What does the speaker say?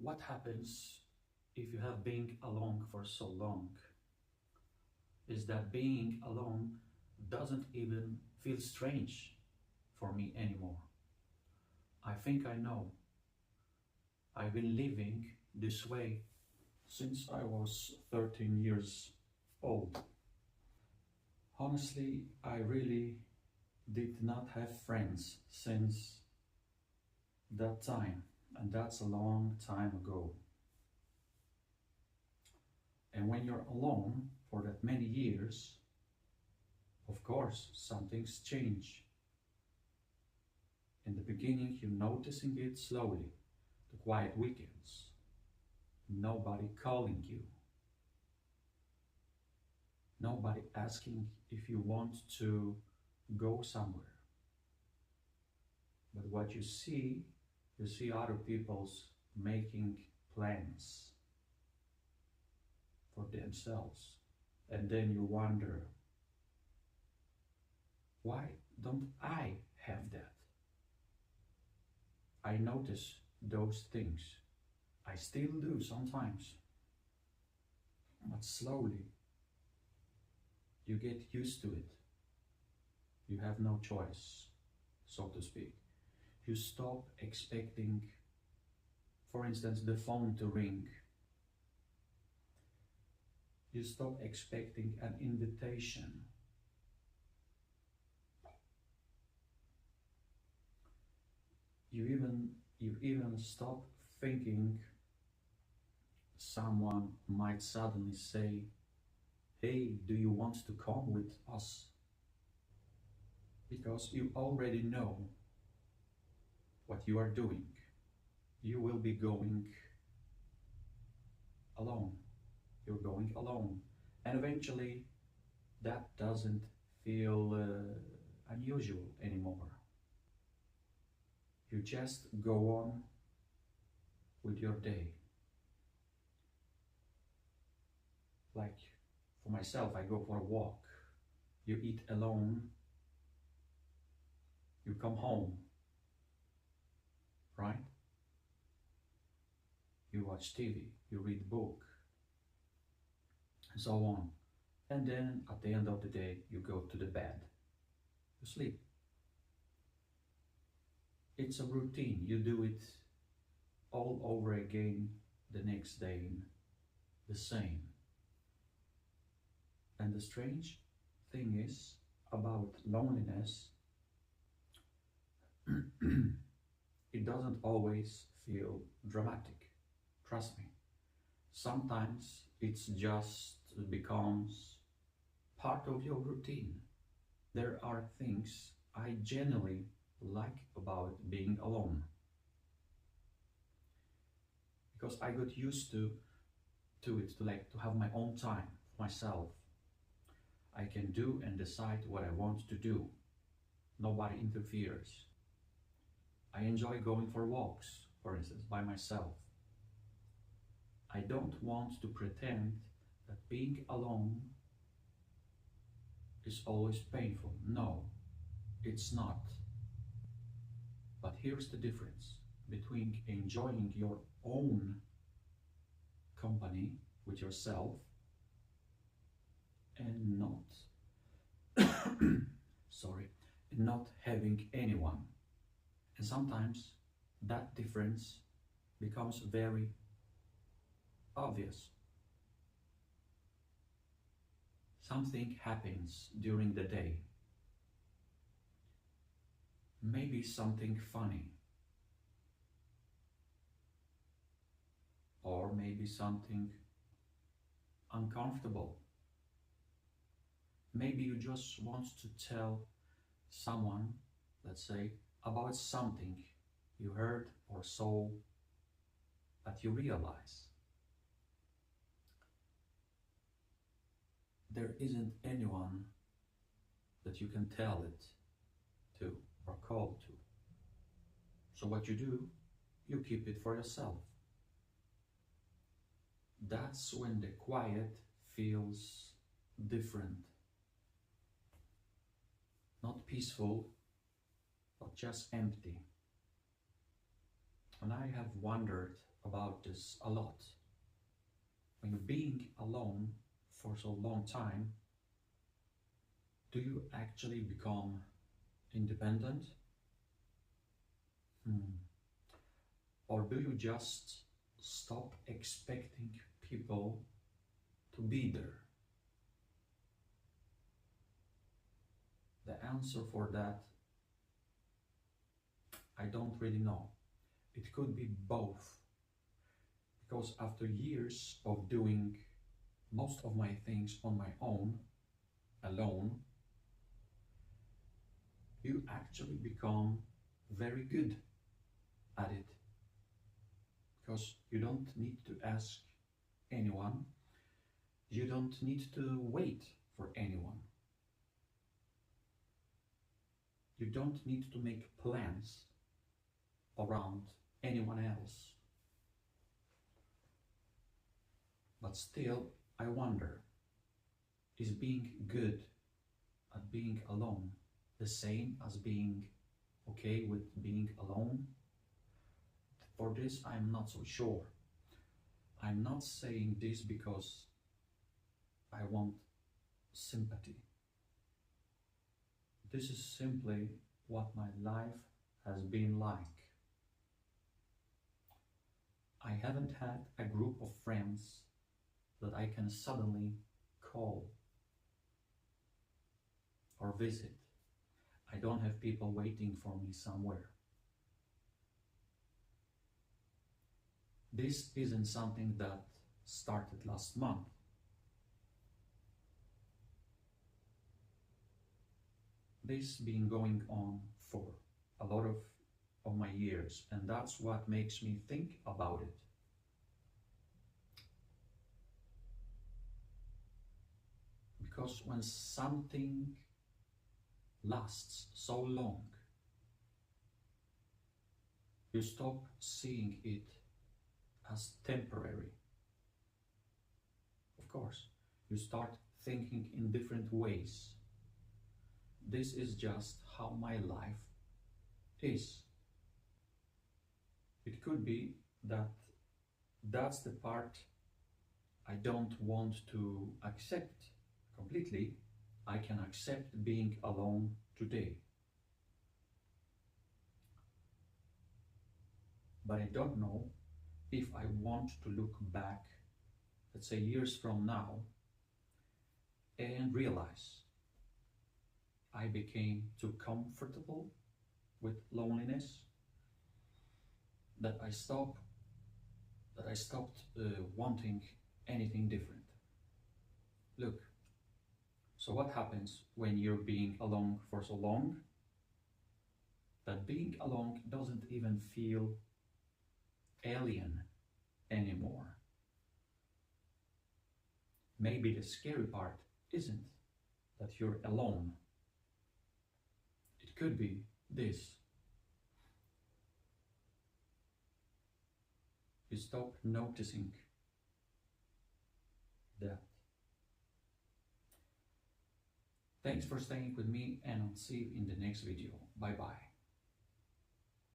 What happens if you have been alone for so long is that being alone doesn't even feel strange for me anymore. I think I know. I've been living this way since I was 13 years old. Honestly, I really did not have friends since that time, and that's a long time ago. And when you're alone for that many years, of course, some things change. In the beginning, you're noticing it slowly, the quiet weekends, nobody calling you, nobody asking if you want to go somewhere. But what you see other people's making plans for themselves. And then you wonder, why don't I have that? I notice those things. I still do sometimes. But slowly, you get used to it. You have no choice, so to speak. You stop expecting, for instance, the phone to ring. You stop expecting an invitation. You even stop thinking someone might suddenly say, "Hey, do you want to come with us?" Because you already know what you are doing. You will be going alone. You're going alone. And eventually, that doesn't feel unusual anymore. You just go on with your day. Like for myself, I go for a walk. You eat alone. You come home, right? You watch TV, you read book, and so on. And then at the end of the day, you go to the bed, you sleep. It's a routine. You do it all over again the next day, the same. And the strange thing is about loneliness, it doesn't always feel dramatic. Trust me. Sometimes it just becomes part of your routine. There are things I genuinely like about being alone, because I got used to it, to have my own time for myself. I can do and decide what I want to do. Nobody interferes. I enjoy going for walks, for instance, by myself. I don't want to pretend that being alone is always painful. No, it's not. But here's the difference between enjoying your own company with yourself and not, sorry, not having anyone. And sometimes that difference becomes very obvious. Something happens during the day. Maybe something funny. Or maybe something uncomfortable. Maybe you just want to tell someone, let's say, about something you heard or saw that you realize there isn't anyone that you can tell it to or call to. So what you do, you keep it for yourself. That's when the quiet feels different. Not peaceful, but just empty. And I have wondered about this a lot. When you're being alone for so long time, do you actually become independent? Or do you just stop expecting people to be there? The answer for that, I don't really know. It could be both. Because after years of doing most of my things on my own, alone, you actually become very good at it. Because you don't need to ask anyone, you don't need to wait for anyone. You don't need to make plans around anyone else. But still, I wonder, is being good at being alone the same as being okay with being alone? For this, I'm not so sure. I'm not saying this because I want sympathy. This is simply what my life has been like. I haven't had a group of friends that I can suddenly call or visit. I don't have people waiting for me somewhere. This isn't something that started last month. This been going on for a lot of my years, and that's what makes me think about it. Because when something lasts so long, you stop seeing it as temporary. Of course, you start thinking in different ways. This is just how my life is. It could be that that's the part I don't want to accept completely. I can accept being alone today. But I don't know if I want to look back, let's say years from now, and realize I became too comfortable with loneliness, that I stopped wanting anything different. Look, so what happens when you're being alone for so long? That being alone doesn't even feel alien anymore. Maybe the scary part isn't that you're alone. It could be this. You stop noticing that. Thanks for staying with me, and I'll see you in the next video. Bye bye.